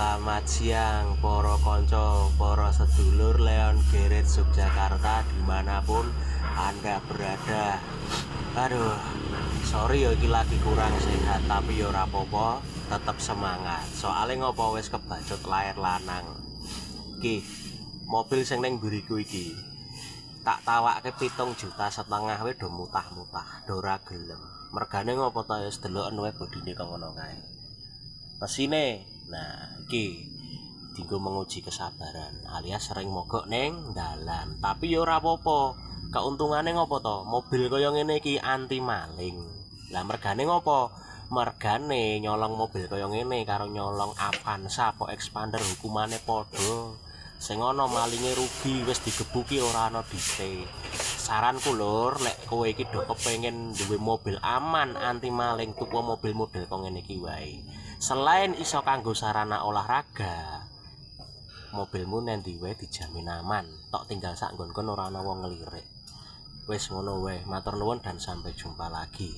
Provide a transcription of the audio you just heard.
Selamat siang para konco, para sedulur Leon Geret Yogyakarta dimanapun Anda berada. Aduh, sorry ya iki lagi kurang sehat, tapi ya ora apa-apa, tetep semangat. Soalnya ngopo wis kebacut layar lanang. Iki mobil sing ning mburiku iki tak tawakke 7,5 juta wis do mutah-mutah, do ora gelem. Mergane ngopo ta wis deloken wae bodine kok ngono kae. Mesine, nah iki dienggo menguji kesabaran alias sering mogok neng dalan. Tapi ya ora apa-apa. Keuntungane ngopo to? Mobil kaya ngene iki anti maling. Lah mergane ngopo? Mergane nyolong mobil kaya ngene karo nyolong Avanza apa Expander hukumane padha. Sing ana malinge rugi wis digebuki ora ana dite. Saranku lur, nek kowe iki do kepengin duwe mobil aman anti maling, tuku mobil model kok ngene iki wae. Selain iso kanggo sarana olahraga, mobilmu nanti wae dijamin aman. Tok tinggal sak nggon ora ana wong ngelirik. Wis ngono wae, matur nuwun dan sampai jumpa lagi.